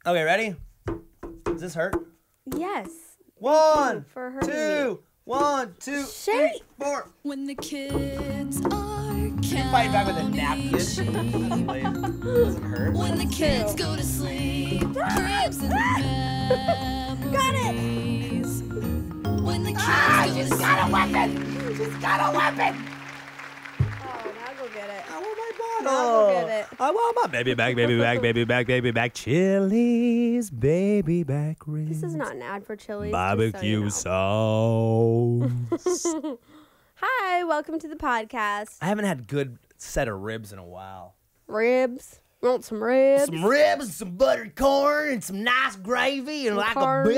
Okay, ready? Does this hurt? Yes. One, for hurting two, me. 1, 2, Shake. 3, 4. When the kids are Fight back with a napkin. sheep. Does it hurt? When the kids go to sleep, dreams and memories. When the kids go to sleep. got a weapon! She's got a weapon! Oh, now go get it. I want my bottle. Now go get it. I want my baby back, baby back, baby back, baby back. Chili's baby back ribs. This is not an ad for Chili's. Barbecue just so sauce. you know. Hi, welcome to the podcast. I haven't had a good set of ribs in a while. Ribs. You want some ribs? Some ribs, some buttered corn, and some nice gravy, and Some like corn. a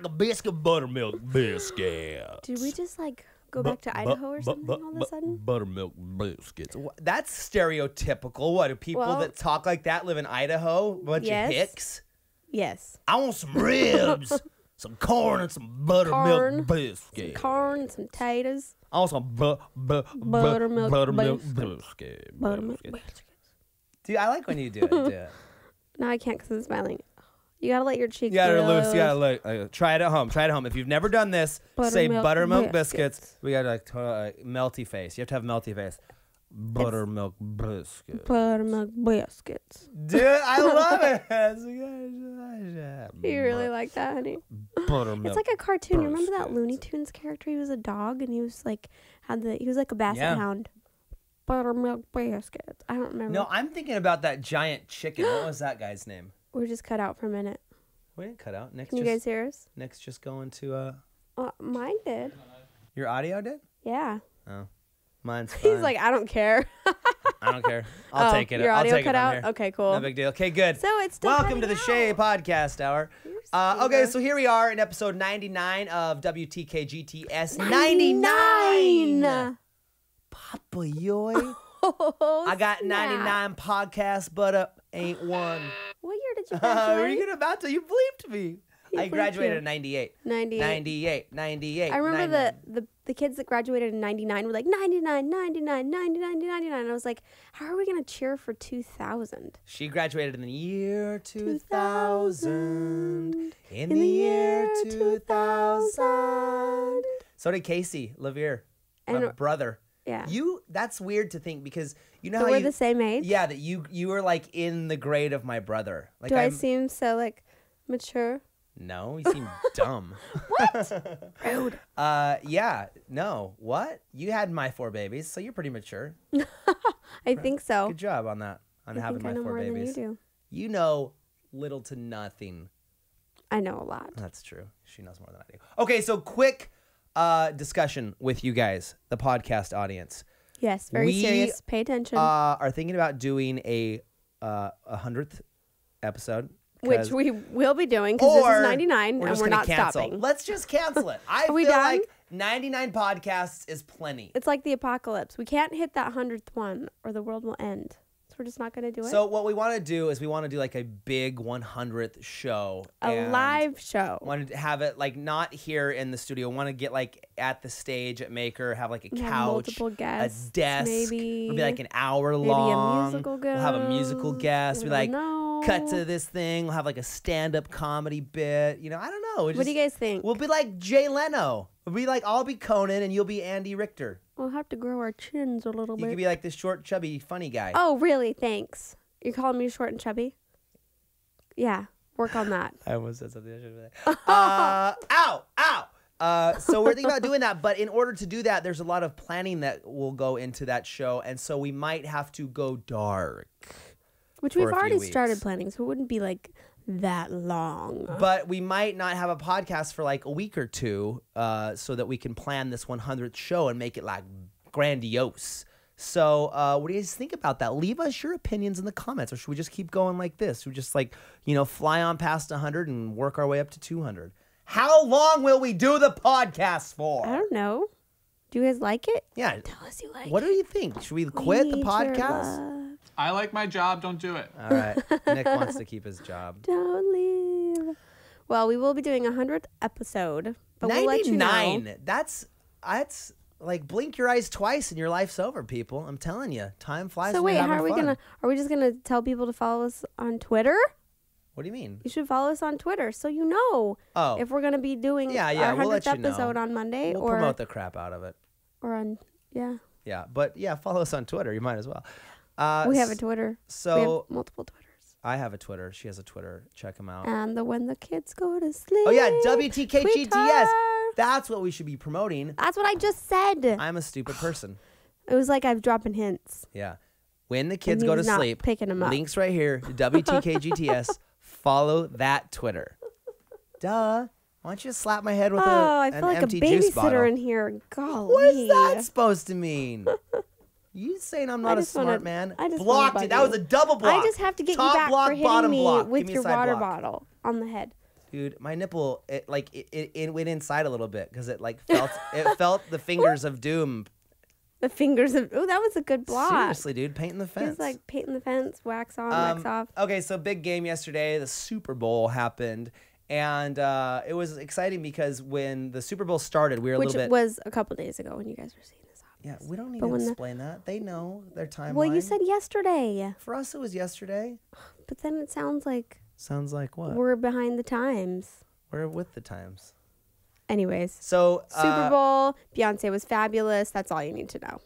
biscuit, buttermilk biscuit. Did we just like go back to Idaho or something all of a sudden? Buttermilk biscuits. That's stereotypical. What, do people Well, that talk like that live in Idaho? A bunch yes. of hicks? Yes. I want some ribs, some corn, and some buttermilk Corn, biscuit. Corn and some taters. I want some Buttermilk biscuit. Buttermilk biscuits. Dude, I like when you do it. Do it. No, I can't because I'm smiling. You gotta let your cheeks. You gotta move. loose. You gotta look. Try it at home. Try it at home. If you've never done this, say buttermilk biscuits. We got like melty face. You have to have melty face. Buttermilk biscuits. Buttermilk biscuits. Dude, I love it. You really like that, honey? Buttermilk. It's like a cartoon. You remember that biscuits. Looney Tunes character? He was a dog and he was like he was like a basset Yeah. hound. Buttermilk biscuits. I don't remember. No, I'm thinking about that giant chicken. What was that guy's name? We're just cut out for a minute. We didn't cut out. Nick's Can you guys hear us? Nick's just going to Mine did. your audio did? Yeah. Oh. Mine's fine. He's like, I don't care. I don't care. I'll take it. Your I'll audio take cut it from out? here. Okay, cool. No big deal. Okay, good. So it's still Welcome to cutting the Shay out. Podcast Hour. Okay, so here we are in episode 99 of WTKGTS 99. Papa Yoy. Oh, I got snap. 99 podcasts, but ain't one. What year did you Were graduate? you about to? You bleeped me. He I bleeped graduated you. in 98. 98. 98. I remember 99. the kids that graduated in 99 were like 99, 99, 99, 99. And I was like, how are we going to cheer for 2000? She graduated in the year 2000. In the year 2000. So did Casey LeVere, my And- brother. Yeah. That's weird to think because you know So how we're you, the same age? yeah, that you were like in the grade of my brother. Like Do I seem so like mature? No, you seem dumb. What? Rude. Yeah, no. What? You had my 4 babies, so you're pretty mature. I think so. Good job on that. On I having think I my know 4 more babies. than you do. You know little to nothing. I know a lot. That's true. She knows more than I do. Okay, so quick discussion with you guys, the podcast audience. Yes, very We, serious. Pay attention. Are thinking about doing a 100th episode. Which we will be doing because this Or is 99 we're and just we're gonna not cancel. stopping. Let's just cancel it. I we feel done? like 99 podcasts is plenty. It's like the apocalypse. We can't hit that 100th one or the world will end. So we're just not going to do it. So what we want to do is we want to do like a big 100th show. A live show. Want to have it like not here in the studio. Want to get like at the stage at Maker, have like a We have couch, multiple guests, a desk. maybe. It'll be like an hour Maybe long. a musical guest. We'll have a musical guest. We Be like, don't know. cut to this thing. We'll have like a stand-up comedy bit. You know, I don't know. What do you guys think? We'll be like Jay Leno. We'll be like, I'll be Conan and you'll be Andy Richter. We'll have to grow our chins a little You bit. could be like this short, chubby, funny guy. Oh, really? Thanks. You're calling me short and chubby? Yeah. Work on that. I almost said something I shouldn't have said. Ow! So we're thinking about doing that, but in order to do that, there's a lot of planning that will go into that show, and so we might have to go dark. Which for we've a few already weeks. started planning, so it wouldn't be like that long. But we might not have a podcast for like a week or two, so that we can plan this 100th show and make it like grandiose. So what do you guys think about that? Leave us your opinions in the comments, or should we just keep going like this? Should we just like, fly on past 100 and work our way up to 200? How long will we do the podcast for? I don't know. Do you guys like it? Yeah. Tell us you like What it. do you think? Should we quit the Need your podcast? love. I like my job. Don't do it. All right. Nick wants to keep his job. Don't leave. Well, we will be doing a 100th episode, but we'll let you know. 99. That's like blink your eyes twice and your life's over, people. I'm telling you, time flies. So when wait, you're how are having we fun. gonna? Are we just gonna tell people to follow us on Twitter? What do you mean? You should follow us on Twitter so you know if we're going to be doing our 100th we'll let you know. episode on Monday We'll or promote the crap out of it. or on Yeah, but follow us on Twitter. You might as well. we have a Twitter. So we have multiple Twitters. I have a Twitter. She has a Twitter. Check them out. And the When the Kids Go to Sleep. Oh yeah, WTKGTS. Twitter. That's what we should be promoting. That's what I just said. I'm a stupid person. It was like I'm dropping hints. Yeah. When the kids he go to was not sleep, picking 'em up. links right here. WTKGTS. Follow that Twitter. Duh. Why don't you slap my head with I an feel like a empty juice bottle? babysitter in here. Golly. What is that supposed to mean? You saying I'm not a smart man? I just blocked wanna it. bug That was you. a double block. I just have to get Top you back block, for hitting bottom me block. with Give me a your side water block. bottle on the head. Dude, my nipple, it went inside a little bit because it felt the fingers of doom. The fingers of that was a good block. Seriously, dude, painting the It fence. was like painting the fence, wax on, wax off. Okay, so big game yesterday. The Super Bowl happened, and it was exciting because when the Super Bowl started, we were Which a little bit. was a couple days ago when you guys were seeing this. Yeah, we don't need But to when the- explain that. They know their timeline. Well, you said yesterday, For us, it was yesterday. but then it sounds like Sounds like what? we're behind the times. We're with the times. Anyways, So Super Bowl, Beyonce was fabulous. That's all you need to know.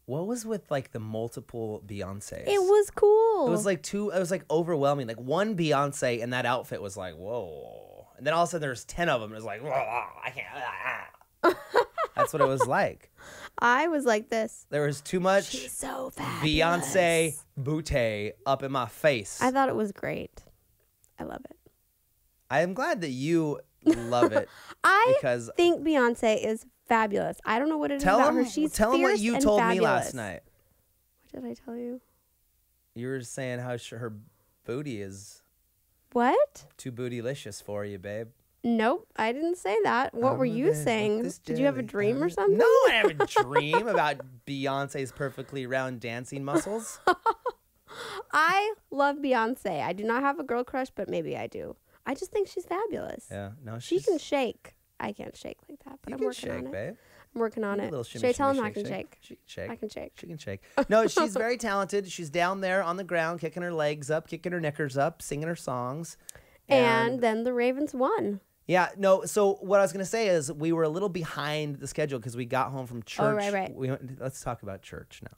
what was with like the multiple Beyoncés? It was cool. It was like It was like overwhelming. Like one Beyonce in that outfit was like whoa, and then all of a sudden there's 10 of them. It was like whoa, I can't. That's what it was like. I was like this. There was too much She's so fabulous. Beyonce booty up in my face. I thought it was great. I love it. I am glad that you love it. I because think Beyonce is fabulous. I don't know what it is tell about him, her. She's tell him what fierce you and told me fabulous. last night. What did I tell you? You were saying how her booty is What? too bootylicious for you, babe. Nope, I didn't say that. What were you saying? Did you have a dream or something? No, I have a dream about Beyonce's perfectly round dancing muscles. I love Beyonce. I do not have a girl crush, but maybe I do. I just think she's fabulous. Yeah, no, She can shake. I can't shake like that, but You I'm can working shake, on it. babe. I'm working on You it. little Should shimmy, I tell him shimmy, I can shake? She can shake. I can shake. She can shake. No, she's very talented. She's down there on the ground, kicking her legs up, kicking her knickers up, singing her songs. And then the Ravens won. Yeah, no. So what I was gonna say is we were a little behind the schedule because we got home from church. Oh, right. Let's talk about church now.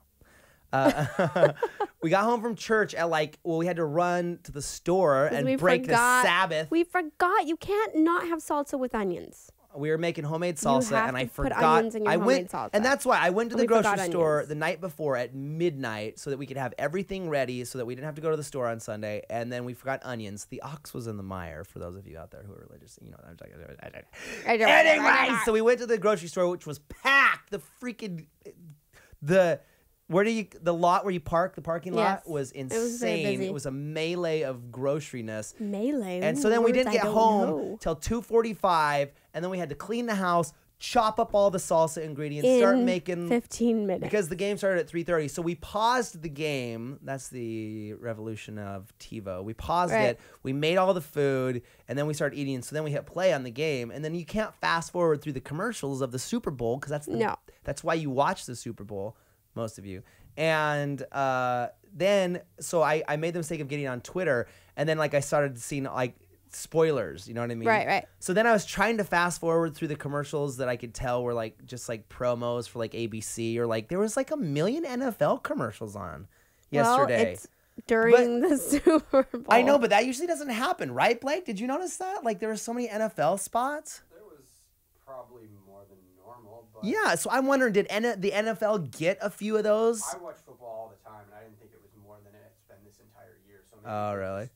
We got home from church at we had to run to the store and we break the Sabbath. We forgot you can't not have salsa with onions. We were making homemade salsa, have and I to put forgot. onions in your I homemade went, salsa. and that's why I went to And the we forgot grocery store onions. the night before at midnight, so that we could have everything ready, so that we didn't have to go to the store on Sunday. And then we forgot onions. The ox was in the mire. For those of you out there who are religious, you know. Anyway, so we went to the grocery store, which was packed. The lot where you park, the parking lot Yes. was It was very insane. busy. It was a melee of groceryness. Melee. And Ooh, so then we words didn't I get don't home know. till 2:45, and then we had to clean the house, chop up all the salsa ingredients, start In making 15 minutes. because the game started at 3:30. So we paused the game. That's the revolution of TiVo. We paused Right. it. We made all the food, and then we started eating. So then we hit play on the game, and then you can't fast forward through the commercials of the Super Bowl because that's why you watch the Super Bowl, most of you. And then so I made the mistake of getting on Twitter, and then I started seeing spoilers, you know what I mean? Right. So then I was trying to fast forward through the commercials that I could tell were just promos for ABC, or there was a million NFL commercials on yesterday. Well, it's during the Super Bowl. I know, but that usually doesn't happen, right, Blake? Did you notice that? There were so many NFL spots. There was probably more than normal, but Yeah, so I'm wondering, did the NFL get a few of those? I watch football all the time, and I didn't think it was more than it's been this entire year. So maybe Oh, it really? was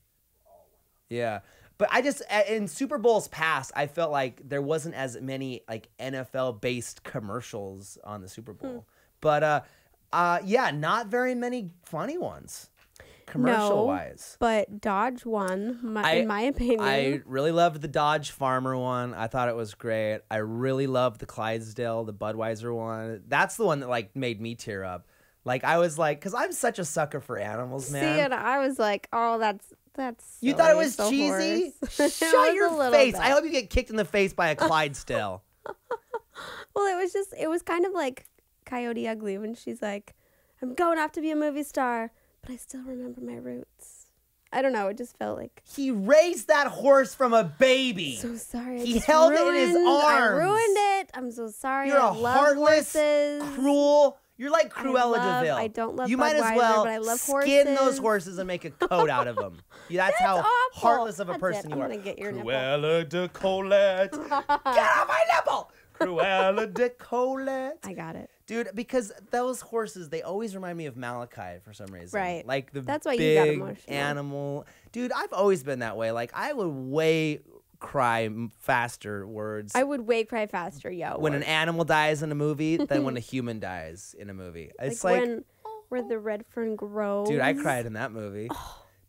all one. Yeah. But I just, in Super Bowls past, I felt like there wasn't as many NFL-based commercials on the Super Bowl. But, yeah, not very many funny ones, commercial-wise. But Dodge won, in my opinion. I really loved the Dodge Farmer one. I thought it was great. I really loved the Clydesdale, the Budweiser one. That's the one that, made me tear up. I was because I'm such a sucker for animals, man. See, and I was like, oh, that's You thought it silly, was so cheesy? horse. Shut It was a your little face. bit. I hope you get kicked in the face by a Clydesdale. Well, it was kind of like Coyote Ugly when she's like, I'm going off to be a movie star, but I still remember my roots. I don't know. It just felt like. He raised that horse from a baby. So sorry. He held it in his arms. I ruined it. I'm so sorry. You're I a love heartless, horses. cruel. You're like Cruella DeVille. I don't love You might as Budweiser, well but I love skin those horses. horses and make a coat out of them. That's how awful. heartless of a That's person it. you I'm are. gonna get your nipple. Cruella de Colette. Get off my nipple. Cruella de Colette. I got it. Dude, because those horses, they always remind me of Malachi for some reason. Right. Like the That's why you got big emotional. animal. Dude, I've always been that way. Like, I would way cry faster words I would way cry faster, when an animal dies in a movie than when a human dies in a movie. It's like when where the red fern grows. dude, I cried in that movie.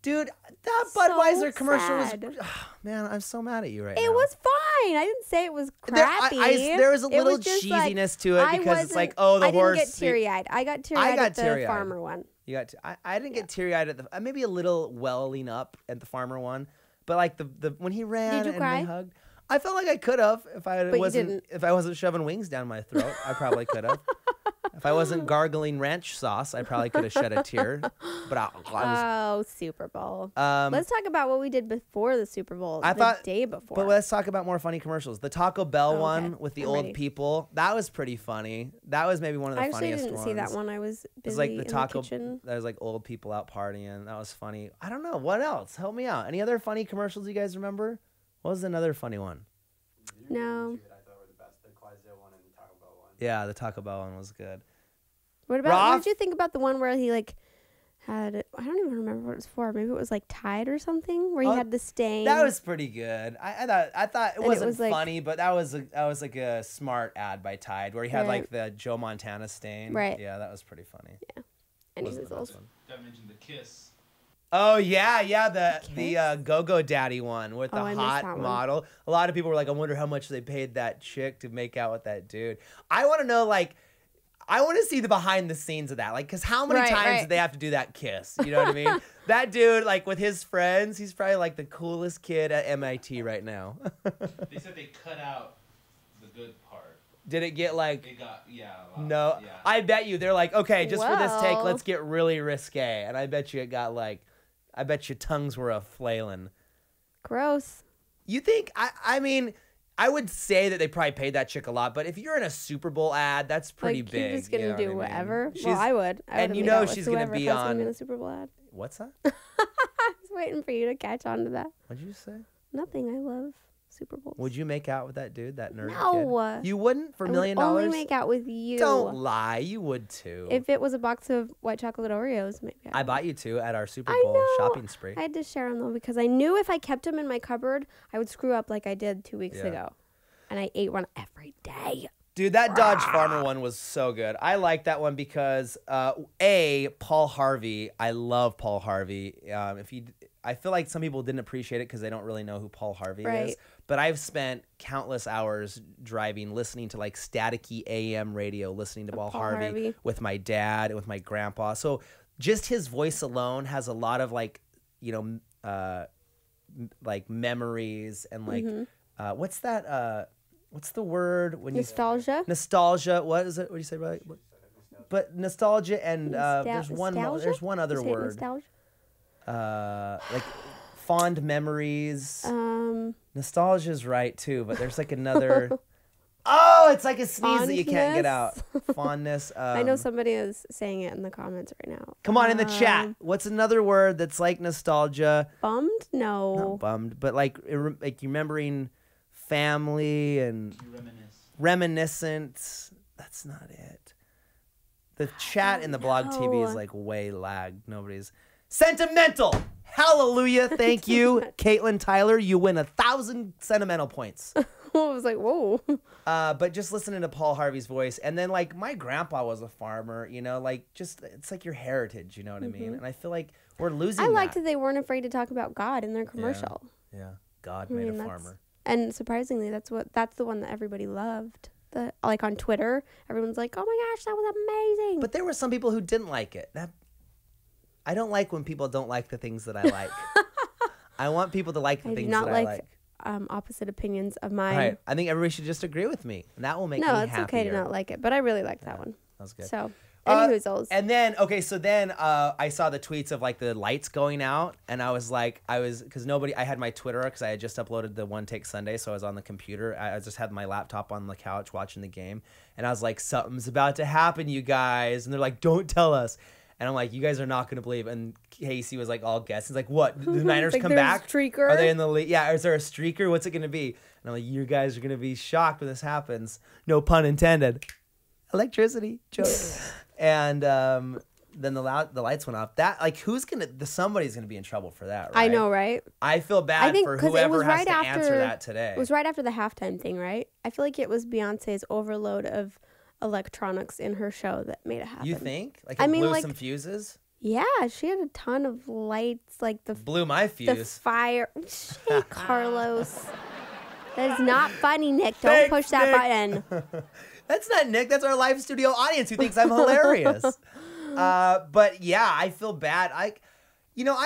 Dude, that So Budweiser commercial sad. was... man, I'm so mad at you right now. It was fine. I didn't say it was crappy. There was a It little was just like, cheesiness to it I because it's like, wasn't- oh, the I horse... didn't get teary-eyed. I got teary-eyed got at the teary-eyed. farmer one. You got I didn't get teary-eyed at the... maybe a little welling up at the farmer one. But like the when he ran Did you and cry? they hugged... I felt like I could have if I But you wasn't didn't. if I wasn't shoving wings down my throat. I probably could have. If I wasn't gargling ranch sauce, I probably could have shed a tear. But I was... Oh, Super Bowl. Um, Let's talk about what we did before the Super Bowl. I the thought- day before. But let's talk about more funny commercials. The Taco Bell okay. one with the I'm old ready. people. That was pretty funny. That was maybe one of the I actually funniest didn't ones. see that one. I was busy It's like the in taco. the kitchen. There's like old people out partying. That was funny. I don't know what else. Help me out. Any other funny commercials you guys remember? What was another funny one? No. Two that I thought were the best: the Clydesdale one and the Taco Bell one. Yeah, the Taco Bell one was good. What about? Roth? What did you think about the one where he like had? I don't even remember what it was for. Maybe it was like Tide or something, where he Oh, had the stain. That was pretty good. I thought it And it wasn't was like- funny, but that was like a smart ad by Tide where he had Right. like the Joe Montana stain. Right. Yeah, that was pretty funny. and he Wasn't was the best also one. Did I mention the kiss? Oh yeah, the Kiss? Go-Go Daddy one with the Oh, I missed hot that one. model. A lot of people were like, I wonder how much they paid that chick to make out with that dude. I want to know, like, I want to see the behind the scenes of that, like, because how many Right, times right. did they have to do that kiss? You know what I mean? That dude, like, with his friends, he's probably like the coolest kid at MIT right now. They said they cut out the good part. Did it get like? It got a lot. No, Yeah. I bet you they're like, okay, just for this take, Whoa. let's get really risque, and I bet you it got like, I bet your tongues were a flailing. gross. You think? I mean, I would say that they probably paid that chick a lot, but if you're in a Super Bowl ad, that's pretty like, big. You're just gonna you know do what I mean? whatever. She's- Well, I would. I and would you make know out with she's gonna whoever be if I was gonna on- be in a Super Bowl ad. What's that? I was waiting for you to catch on to that. What'd you say? Nothing. I love Super Bowls. Would you make out with that dude, that nerd No. kid? You wouldn't for I $1 million? would only make out with you. Don't lie, you would too. If it was a box of white chocolate Oreos, maybe I bought you two at our Super I Bowl know. shopping spree. I had to share them though because I knew if I kept them in my cupboard, I would screw up like I did 2 weeks Yeah. ago. And I ate one every day. Dude, that Dodge Farmer one was so good. I like that one because Paul Harvey. I love Paul Harvey. I feel like some people didn't appreciate it because they don't really know who Paul Harvey is. Right. But I've spent countless hours driving, listening to like staticky AM radio, listening to Paul Harvey with my dad and with my grandpa. So just his voice alone has a lot of like, like memories and like, what's that? What's the word when Nostalgia? Nostalgia. What is it? What do you say about it? But nostalgia and there's one other You say word. Nostalgia? Like fond memories. Nostalgia's right too, but there's like another. Oh, it's like a sneeze that you can't get out. Fondness. I know somebody is saying it in the comments right now. Come on in the chat. What's another word that's like nostalgia? Bummed? No. Not bummed, but like remembering family and Reminisce. reminiscent. That's not it. The chat in the blog TV is know. like way lagged. Nobody's sentimental. Hallelujah. Thank you, Caitlin Tyler. You win 1,000 sentimental points. I was like, whoa. But just listening to Paul Harvey's voice, and then like my grandpa was a farmer, you know, like just it's like your heritage, you know what I mean? And I feel like we're losing. I liked that. that they weren't afraid to talk about God in their commercial. Yeah, God I made mean, a that's- farmer. And surprisingly, that's the one that everybody loved. Like on Twitter, everyone's like, "Oh my gosh, that was amazing!" But there were some people who didn't like it. I don't like when people don't like the things that I like. I want people to like the I do things not that like, I like. Opposite opinions of mine. Right. I think everybody should just agree with me, and that will make me No, happier. it's okay to not like it, but I really liked that one. That was good. So Anyhoozles. And then, okay, so then I saw the tweets of like the lights going out, and I was like, because I had my Twitter because I had just uploaded the One Take Sunday, so I was on the computer. I just had my laptop on the couch watching the game, and I was like, something's about to happen, you guys. And they're like, don't tell us. And I'm like, you guys are not going to believe. And Casey was like, all guessing. He's like, what? The Niners Like, come there's back? a streaker? Are they in the league? Yeah, is there a streaker? What's it going to be? And I'm like, you guys are going to be shocked when this happens. No pun intended. Electricity. Joke. And then the lights went off. That, like, somebody's going to be in trouble for that, right? I know, right? I feel bad for 'cause it whoever was has right to after, answer that today. It was right after the halftime thing, right? I feel like it was Beyonce's overload of electronics in her show that made it happen. You think? Like, I it mean, blew like- some fuses? Yeah, she had a ton of lights, like Blew my the fuse. fire. Hey, Carlos. That is not funny, Nick. Don't Thanks, push that Nick. button. That's not Nick. That's our live studio audience who thinks I'm hilarious. But yeah, I feel bad. I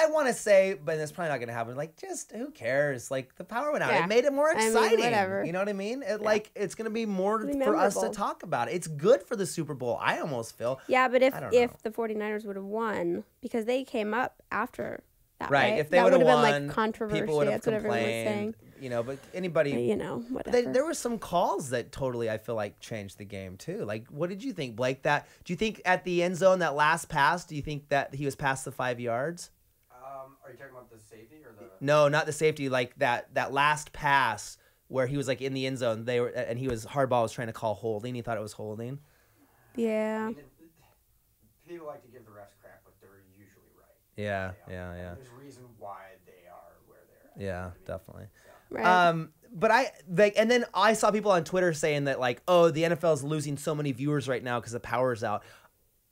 want to say, but it's probably not going to happen. Like, just who cares? Like, the power went out. Yeah. It made it more I mean, exciting. whatever. You know what I mean? Like, it's going to be more It'll be for us to memorable. talk about. It's good for the Super Bowl. I almost feel. Yeah, but if I don't know. the 49ers would have won, because they came up after that, Right. right? If they that would have been won, like controversy. people would have That's what everyone was complained. saying. But anybody. Whatever. There were some calls that totally, I feel like, changed the game too. Like, what did you think, Blake? Do you think at the end zone, that last pass, do you think that he was past the 5 yards? Are you talking about the safety or the? No, not the safety. Like that last pass where he was like in the end zone. Hardball was trying to call holding. He thought it was holding. Yeah. People like to give the refs crap, but they're usually right. Yeah, They are. yeah. There's a reason why they are where they're at. Yeah, definitely. Right. But and then I saw people on Twitter saying that like, oh, the NFL is losing so many viewers right now because the power's out.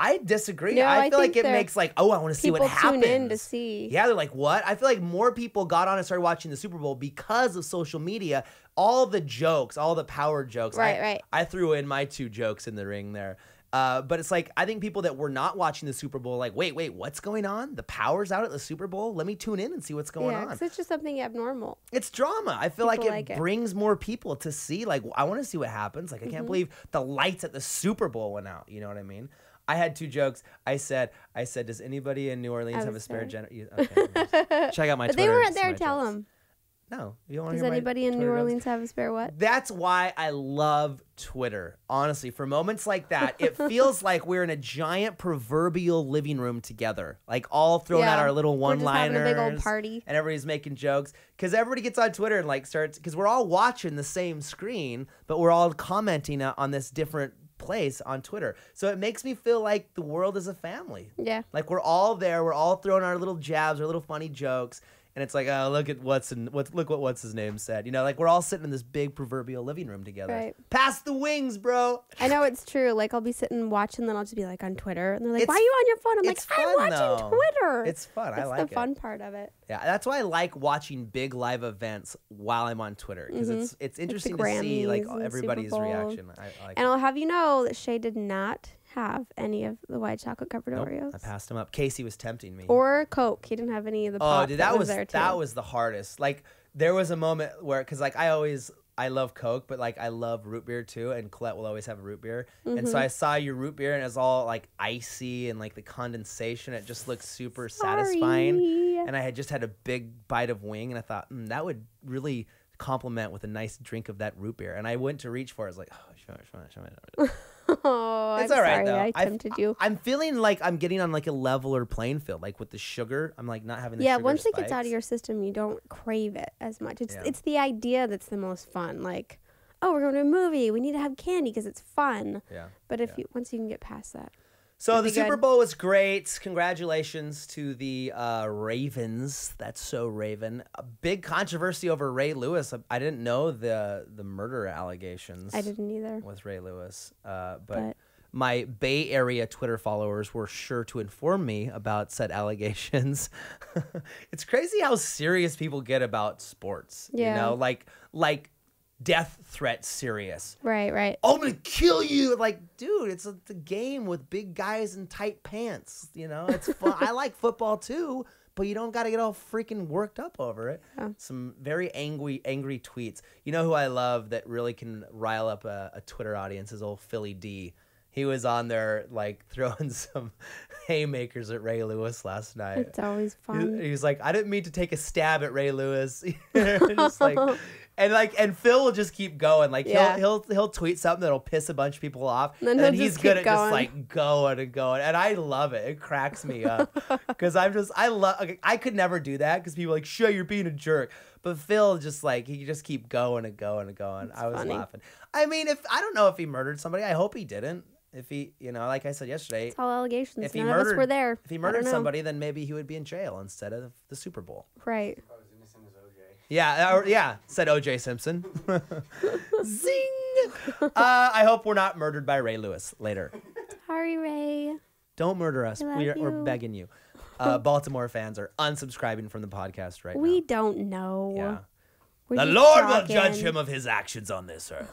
I disagree. No, I I feel like think it makes like, oh, I want to see what happens. People tune in to see. Yeah, they're like, what? I feel like more people got on and started watching the Super Bowl because of social media. All the jokes, all the power jokes. Right. I threw in my 2 jokes in the ring there. But it's like, I think people that were not watching the Super Bowl, like, wait, what's going on? The power's out at the Super Bowl? Let me tune in and see what's going on. Because it's just something abnormal. It's drama. I feel like People it like it. brings more people to see. Like, I want to see what happens. Like, I Mm-hmm. can't believe the lights at the Super Bowl went out. You know what I mean? I had 2 jokes. I said, does anybody in New Orleans have a spare generator? Okay. Check out my But Twitter. they weren't see there. my Tell jokes. them. No. You don't want to Does hear my anybody in New Twitter jokes? Orleans have a spare what? That's why I love Twitter. Honestly, for moments like that, it feels like we're in a giant proverbial living room together, like all throwing out Yeah. our little We're just having one-liners. a big old party. And everybody's making jokes because everybody gets on Twitter and like starts because we're all watching the same screen, but we're all commenting on this different place on Twitter. So it makes me feel like the world is a family. Yeah. Like we're all there. We're all throwing our little jabs, our little funny jokes. And it's like, oh, look what what's his name said. You know, like we're all sitting in this big proverbial living room together. Right. Pass the wings, bro. I know it's true. Like I'll be sitting watching, then I'll just be like on Twitter, and they're like, It's- "Why are you on your phone?" I'm like, it's "I'm fun, watching though. Twitter." It's fun. I That's like the it. fun part of it. Yeah, that's why I like watching big live events while I'm on Twitter because it's interesting to see like Grammys and everybody's Super Bowl. reaction. I like And it. I'll have you know that Shay did not have any of the white chocolate covered Nope, Oreos I passed him up. Casey was tempting me. or Coke. He didn't have any of the pop. Oh, dude, that was there too. that was the hardest. Like there was a moment where, because like I love Coke, but like I love root beer too, and Colette will always have a root beer. And so I saw your root beer, and it's all like icy and like the condensation. It just looks super satisfying. Sorry. And I had just had a big bite of wing, and I thought that would really complement with a nice drink of that root beer. And I went to reach for it. I was like, oh, show me. Oh, It's I'm all right sorry. though. I tempted you. I'm feeling like I'm getting on like a leveler playing field, like with the sugar. I'm like not having the Yeah, sugar once it gets out spikes. of your system, you don't crave it as much. Yeah. It's the idea that's the most fun. Like, oh, we're going to a movie. We need to have candy because it's fun. Yeah. But once you can get past that. So It'll the be Super good. Bowl was great. Congratulations to the Ravens. That's so Raven. A big controversy over Ray Lewis. I didn't know the murder allegations. I didn't either. With Ray Lewis, but my Bay Area Twitter followers were sure to inform me about said allegations. It's crazy how serious people get about sports. Yeah. You know, like death threat serious. Right. I'm gonna kill you. Like, dude, it's a game with big guys in tight pants. You know, it's fun. I like football too, but you don't got to get all freaking worked up over it. Yeah. Some very angry tweets. You know who I love that really can rile up a Twitter audience is old Philly D. He was on there like throwing some haymakers at Ray Lewis last night. It's always fun. He was like, I didn't mean to take a stab at Ray Lewis. Just like, and Phil will just keep going. Like he'll tweet something that'll piss a bunch of people off, and then he's good at just like going and going. And I love it. It cracks me up because I could never do that because people are like, sure, you're being a jerk. But Phil just like he just keep going and going and going. I was funny. laughing. I mean, I don't know if he murdered somebody. I hope he didn't. If he, like I said yesterday, it's all allegations. If he None murdered, of us were there. If he murdered somebody, then maybe he would be in jail instead of the Super Bowl. Right. If I was innocent as OJ. Yeah, said O.J. Simpson. Zing! I hope we're not murdered by Ray Lewis later. Sorry, Ray. Don't murder us. We're you. begging you. Baltimore fans are unsubscribing from the podcast right now. We don't know. Yeah. We're The just Lord will talking. judge him of his actions on this earth.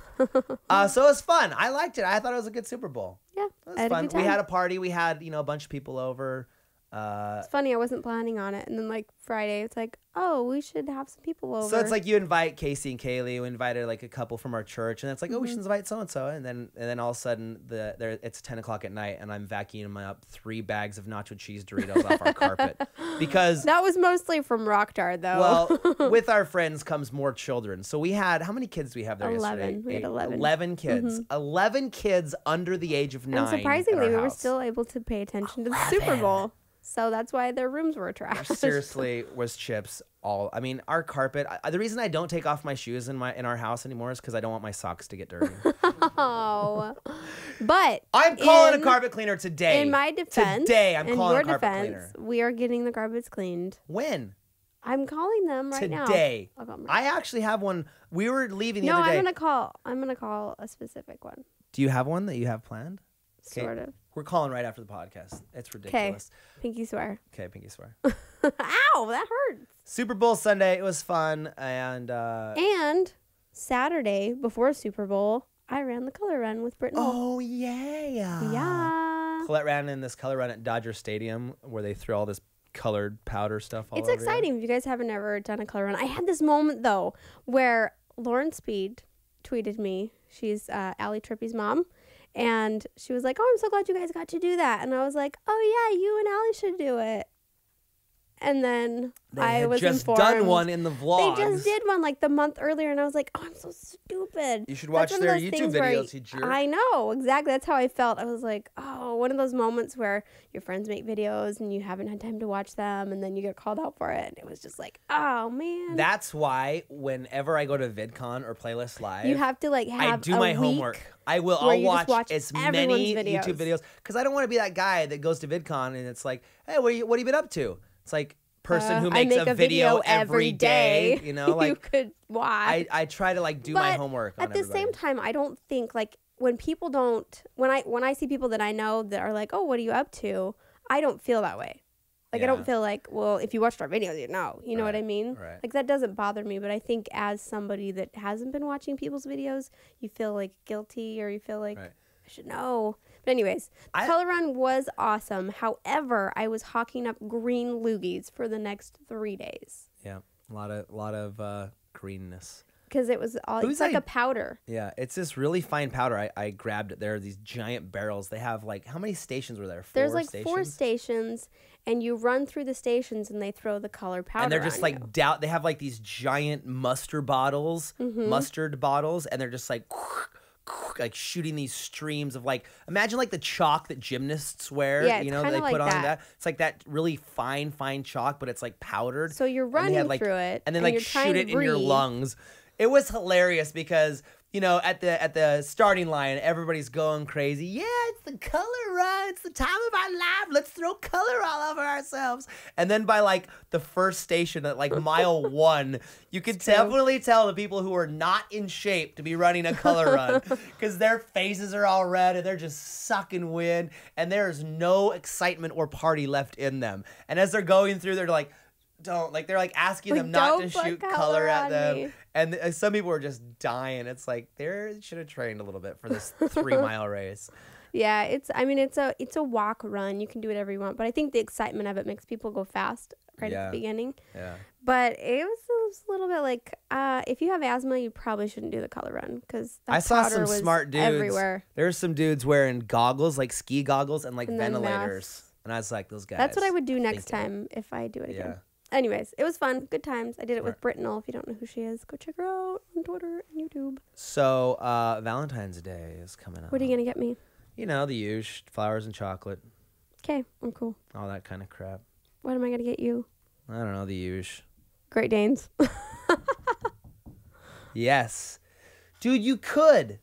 So it was fun. I liked it. I thought it was a good Super Bowl. Yeah, It was I had fun. a good We time. had a party. We had, a bunch of people over. It's funny. I wasn't planning on it, and then like Friday, it's like, oh, we should have some people over. So it's like you invite Casey and Kaylee. We invited like a couple from our church, and it's like, oh, we Mm-hmm. should invite so and so, and then all of a sudden it's 10:00 at night, and I'm vacuuming up 3 bags of nacho cheese Doritos off our carpet because that was mostly from Rockdar, though. well, with our friends comes more children. So we had how many kids do we have there 11. yesterday? We had 11. 11 kids. 11 kids under the age of 9. And surprisingly, at we our were house. still able to pay attention to the Super Bowl. So that's why their rooms were trashed. Seriously, was chips all. I mean, our carpet. The reason I don't take off my shoes in our house anymore is because I don't want my socks to get dirty. Oh, but I'm calling a carpet cleaner today. In my defense, today I'm in calling your a carpet defense, cleaner. we are getting the carpets cleaned. When? I'm calling them right now. Today. I'll call them right I actually have one. We were leaving the no, other day. I'm gonna call a specific one. Do you have one that you have planned? Okay. Sort of. We're calling right after the podcast. It's ridiculous. Pinky swear. Okay, pinky swear. Ow, that hurts. Super Bowl Sunday. It was fun. And And Saturday before Super Bowl, I ran the color run with Britton. oh, yeah. Yeah. Colette ran in this color run at Dodger Stadium where they threw all this colored powder stuff all It's over you. exciting if you guys haven't ever done a color run. I had this moment, though, where Lauren Speed tweeted me. She's Allie Trippy's mom. And she was like, oh, I'm so glad you guys got to do that. And I was like, oh, yeah, you and Allie should do it. And then I was just informed. done one in the vlogs. They just did one like the month earlier. And I was like, oh, I'm so stupid. You should watch That's one their of those YouTube things where videos, you jerk. I know, exactly. That's how I felt. I was like, oh, one of those moments where your friends make videos and you haven't had time to watch them. And then you get called out for it. And it was just like, oh, man. That's why whenever I go to VidCon or Playlist Live, You have to like have I do my homework. I will. where I'll you just watch watch as everyone's many videos. YouTube videos because I don't want to be that guy that goes to VidCon and it's like, hey, what have you been up to? It's like person who I makes make a video every day. You know, like you could watch. I try to like do my But homework. On at the everybody. same time, I don't think like when people don't when I see people that I know that are like, oh, what are you up to? I don't feel that way. Like I Yeah. don't feel like, well, if you watched our videos, you know. You know what I mean? right. Like that doesn't bother me, but I think as somebody that hasn't been watching people's videos, you feel like guilty or you feel like Right. I should know. But anyways, the color run was awesome. However, I was hawking up green loogies for the next 3 days Yeah, a lot of greenness. because it was all Who's it's like I- a powder. Yeah, it's this really fine powder. I grabbed it. There are these giant barrels. They have like how many stations were there? There's like 4 stations, and you run through the stations, and they throw the color powder. And they're just on like you. They have like these giant mustard bottles, and they're just like shooting these streams of like imagine like the chalk that gymnasts wear. Yeah, you it's know, they kinda put like on that. It's like that really fine chalk, but it's like powdered. So you're And they running had, like, through it, and then and like you're trying shoot to it in your breathe. lungs. It was hilarious because at the starting line, everybody's going crazy. Yeah, it's the color run. It's the time of our life. Let's throw color all over ourselves. And then by like the first station at like mile 1, you could definitely tell the people who are not in shape to be running a color run because their faces are all red and they're just sucking wind and there's no excitement or party left in them. And as they're going through, they're like, they're like asking Like, them not to don't put shoot color color at on them. me. And some people are just dying. It's like they should have trained a little bit for this 3-mile race. Yeah, it's a walk run. You can do whatever you want, but I think the excitement of it makes people go fast right Yeah. at the beginning. Yeah. But it was a little bit like, if you have asthma, you probably shouldn't do the color run because I saw powder some was smart dudes. everywhere. There's some dudes wearing goggles, like ski goggles, and like And then ventilators. masks. And I was like, those guys. That's what I would do next thinking. time if I do it again. Yeah. Anyways, it was fun. Good times. I did it with Smart. Britnell. If you don't know who she is, go check her out on Twitter and YouTube. So Valentine's Day is coming up. What are you going to get me? You know, the usual, flowers and chocolate, Okay, I'm cool. all that kind of crap. What am I going to get you? I don't know, the usual. Great Danes. Yes. Dude, you could.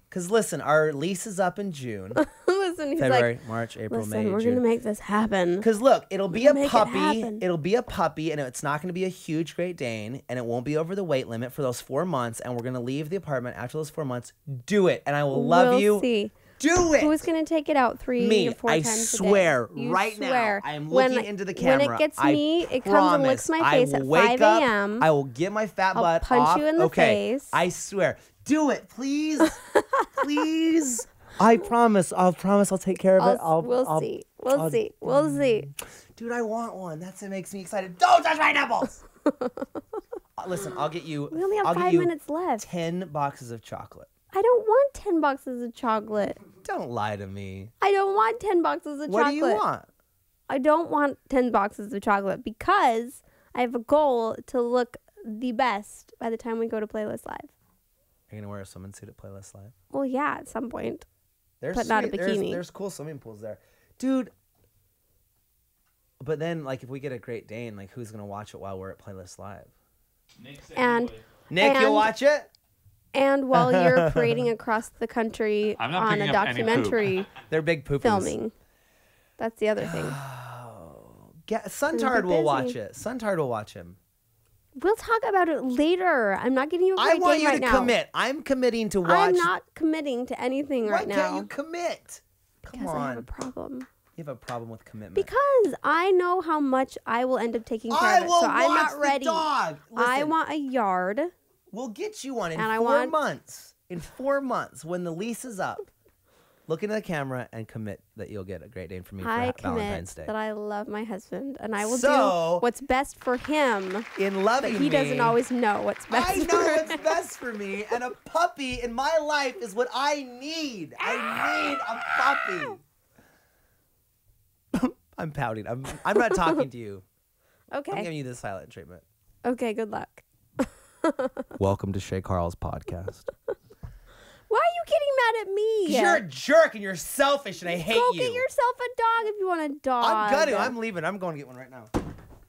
Because listen, our lease is up in June. Listen, he's February, like, March, April, listen, May, we're June. going to make this happen. Because look, it'll be We're a gonna make it puppy. happen. It'll be a puppy, and it's not going to be a huge Great Dane, and it won't be over the weight limit for those 4 months. And we're going to leave the apartment after those 4 months. Do it, and I will love we'll you. See. Do it. Who's going to take it out 3 Me, to 4 I times swear, a day? You right swear. now, I am When- looking into the camera. When it gets I me, it comes and licks my promise face I at will wake 5 up, a.m. I will get my fat I'll butt punch off. you in the okay, face. I swear. Do it, please. Please. I promise. I'll take care of it. We'll see. We'll see. We'll see. Dude, I want one. That's what makes me excited. Don't touch my nipples. Listen, I'll get you. We only have I'll get 5 you minutes left. 10 boxes of chocolate. I don't want 10 boxes of chocolate. Don't lie to me. I don't want 10 boxes of What chocolate. do you want? I don't want 10 boxes of chocolate because I have a goal to look the best by the time we go to Playlist Live. Are you gonna wear a swimming suit at Playlist Live? Well, yeah, at some point. There's But not a sweet- bikini. There's cool swimming pools there, dude. But then, like, if we get a Great Dane, like, who's gonna watch it while we're at Playlist Live? Nick said And- he would. Nick, And- you'll watch it. And while you're parading across the country I'm not on a picking up any poop. documentary They're big poopies. filming, that's the other thing. Suntard will busy. watch it. Suntard will watch him. We'll talk about it later. I'm not getting you a I great want date you right to now. commit. I'm committing to watch. I'm not committing to anything Why right can't now you commit? Come because I have a on. problem. You have a problem with commitment. Because I know how much I will end up taking care I of it, will so I'm watch not ready. the dog. I Listen, want a yard. We'll get you one in And I 4 want- months. In 4 months, when the lease is up, look into the camera and commit that you'll get a Great Dane from me for I Valentine's commit Day. that I love my husband, and I will So- do what's best for him. In But loving he doesn't me, always know what's best. I for know him. what's best for me, and a puppy in my life is what I need. I need a puppy. I'm pouting. I'm not talking to you. I'm Okay. giving you the silent treatment. Okay. Good luck. Welcome to Shay Carl's podcast. Why are you getting mad at me? You're a jerk and you're selfish and I hate Go you. get yourself a dog if you want a dog. I'm gonna. I'm leaving. I'm going to get one right now.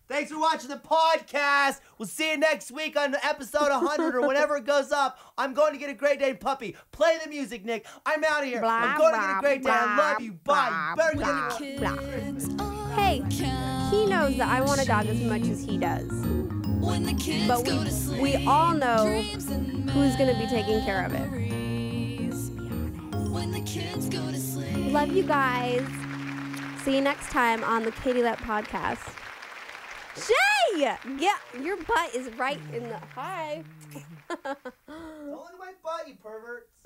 Thanks for watching the podcast. We'll see you next week on episode 100 or whenever it goes up. I'm going to get a Great Dane puppy. Play the music, Nick. I'm out of here. Blah, I'm going to get blah, a Great Dane. I love you. Bye. blah, You better blah. get Kids are Hey, he knows that I want a dog as much as he does. when the kids But go to sleep. we all know Dreams and who's gonna be taking care of it. memories. When the kids go to sleep. Love you guys. See you next time on the Katie Let podcast. Shay! Yeah, your butt is right in the hi. Don't look at my butt, you perverts.